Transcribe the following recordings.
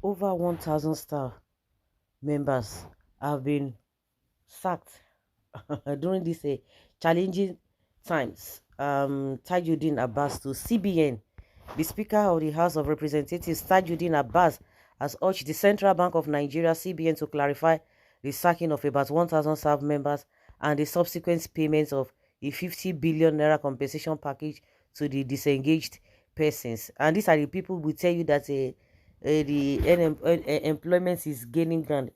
Over 1,000 staff members have been sacked during these challenging times. Tajuddin Abbas to CBN, the Speaker of the House of Representatives, Tajuddin Abbas, has urged the Central Bank of Nigeria (CBN) to clarify the sacking of about 1,000 staff members and the subsequent payments of a 50 billion naira compensation package to the disengaged persons. And these are the people who tell you that employment is gaining ground.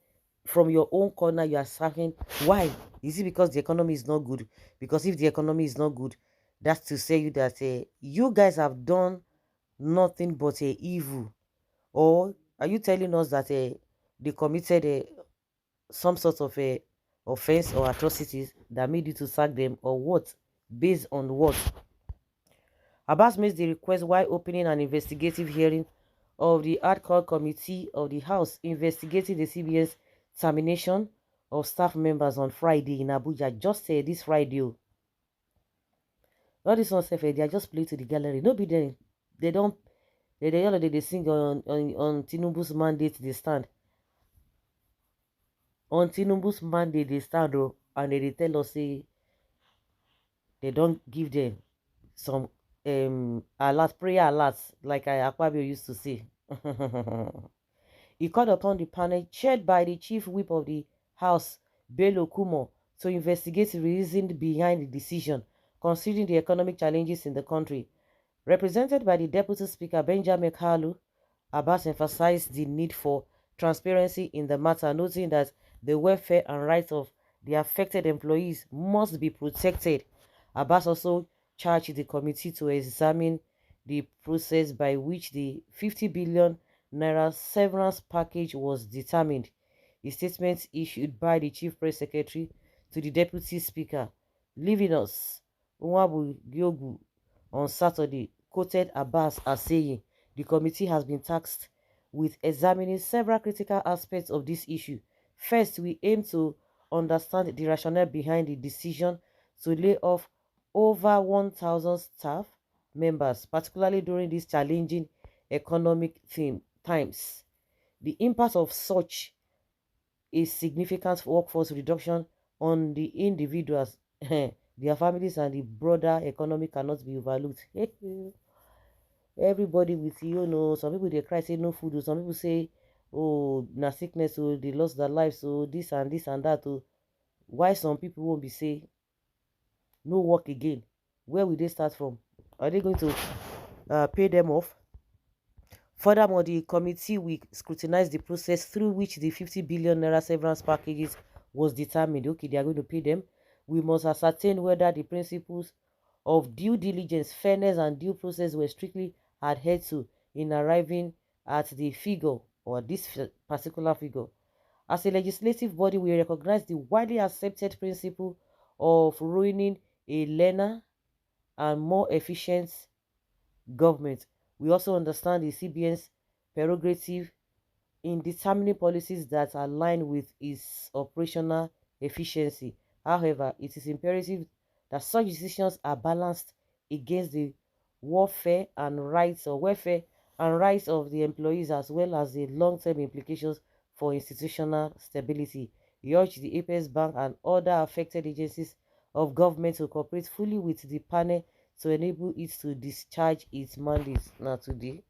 From your own corner, you are suffering. Why? Is it because the economy is not good? Because if the economy is not good, that's to say you that you guys have done nothing but evil. Or are you telling us that they committed some sort of offense or atrocities that made you to sack them, or what? Based on what? Abbas makes the request while opening an investigative hearing of the ad hoc committee of the House investigating the CBN's termination of staff members on Friday in Abuja. Just this Friday. Oh. All this one stuff, they are just playing to the gallery. No be there. They don't. They sing on Tinubu's mandate. They stand on Tinubu's mandate. They stand, oh, and they tell us say they don't give them some alert, prayer alerts, like Akpabio used to say. He called upon the panel chaired by the chief whip of the House, Bello Kumo, to investigate the reason behind the decision, considering the economic challenges in the country. Represented by the Deputy Speaker, Benjamin Kalu, Abbas emphasized the need for transparency in the matter, noting that the welfare and rights of the affected employees must be protected. Abbas also charged the committee to examine the process by which the 50 billion naira severance package was determined. A statement issued by the chief press secretary to the deputy speaker, leaving us, Nwabu Gyogu, on Saturday, quoted Abbas as saying the committee has been tasked with examining several critical aspects of this issue. First, we aim to understand the rationale behind the decision to lay off over 1,000 staff members, particularly during these challenging economic times. The impact of such a significant workforce reduction on the individuals, their families, and the broader economy cannot be overlooked. Everybody with some people they cry say no food, or some people say, oh, na sickness, or they lost their lives, so this and this and that. Oh, why some people won't be say no work again? Where will they start from? Are they going to pay them off? Furthermore, the committee will scrutinize the process through which the 50 billion naira severance packages was determined. Okay, they are going to pay them. We must ascertain whether the principles of due diligence, fairness, and due process were strictly adhered to in arriving at the figure, or this particular figure. As a legislative body, we recognize the widely accepted principle of ruining a leaner and more efficient government. We also understand the CBN's prerogative in determining policies that align with its operational efficiency. However, it is imperative that such decisions are balanced against the welfare and rights of the employees, as well as the long-term implications for institutional stability. We urge the Apex Bank and other affected agencies of government to cooperate fully with the panel to enable it to discharge its mandates. Make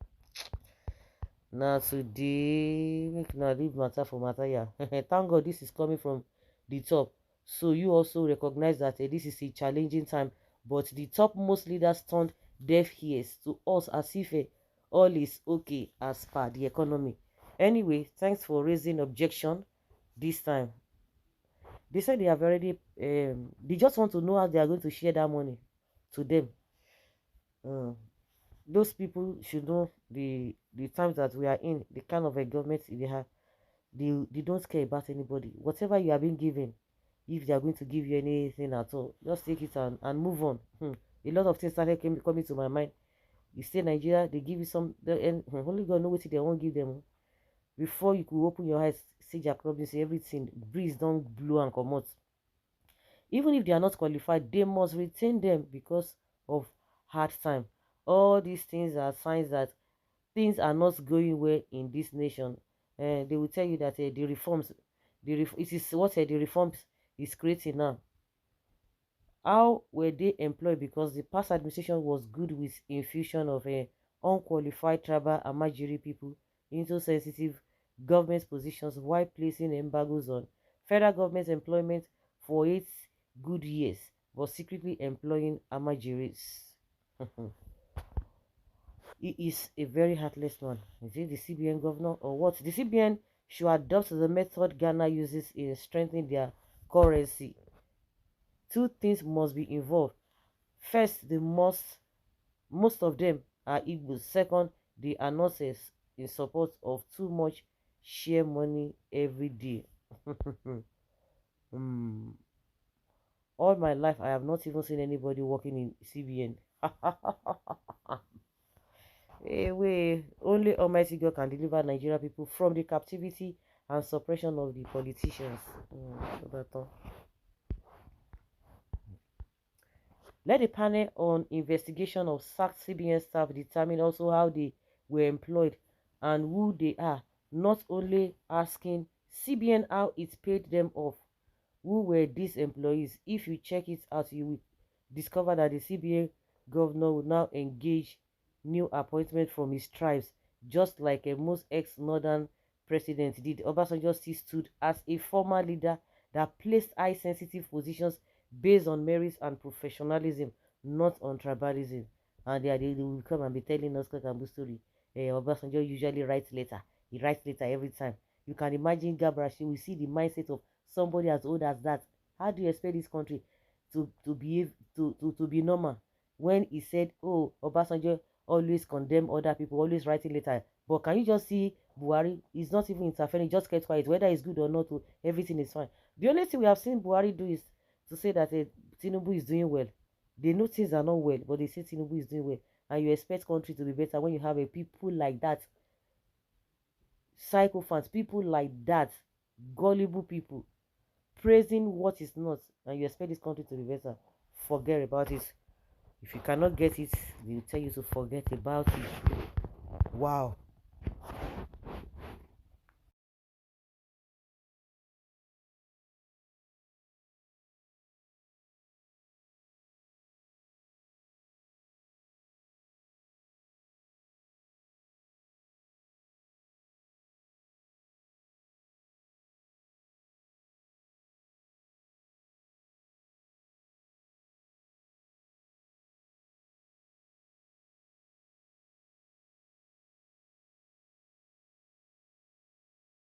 una leave matter for matter, yeah. Thank God this is coming from the top, so you also recognize that this is a challenging time, but the topmost leaders turned deaf ears to us as if all is okay as per the economy. Anyway, thanks for raising objection this time. They said they have already they just want to know how they are going to share that money to them. Those people should know the times that we are in, the kind of a government they have. They don't care about anybody. Whatever you are being given, if they are going to give you anything at all, just take it and move on. A lot of things started coming to my mind. You stay in Nigeria, they give you some, and only God know what they won't give them. Before you could open your eyes, see Jack Robinson, everything, breeze don't blow and come out. Even if they are not qualified, they must retain them because of hard time. All these things are signs that things are not going well in this nation, they will tell you that the reforms, it is what the reforms is creating now. How were they employed? Because the past administration was good with infusion of unqualified tribal and Amajiri people into sensitive government positions while placing embargoes on federal government employment for 8 good years, but secretly employing Amajiris. He is a very heartless man. Is he the CBN governor or what? The CBN should adopt the method Ghana uses in strengthening their currency. Two things must be involved. First, most of them are Igbos. Second, they are not in support of too much share money every day. Hmm. All my life, I have not even seen anybody working in CBN. Way only Almighty God can deliver Nigeria people from the captivity and suppression of the politicians. So that's all. Let the panel on investigation of sacked CBN staff determine also how they were employed and who they are, not only asking CBN how it paid them off. Who were these employees? If you check it out, you will discover that the CBN governor will now engage new appointment from his tribes, just like a most ex-northern president did. Obasanjo still stood as a former leader that placed high sensitive positions based on merits and professionalism, not on tribalism. And they will come and be telling us Kakambu story. Obasanjo usually writes letter. He writes letter every time. You can imagine Gabrashi. We see the mindset of somebody as old as that. How do you expect this country to behave to be normal? When he said, oh, Obasanjo always condemn other people, always writing letter. But can you just see Buhari? He's not even interfering, just kept quiet. Whether it's good or not, everything is fine. The only thing we have seen Buhari do is to say that Tinubu is doing well. They know things are not well, but they say Tinubu is doing well. And you expect country to be better when you have a people like that, psychophants, people like that, gullible people, praising what is not, and you expect this country to be better. Forget about it. If you cannot get it, they will tell you to forget about it. Wow.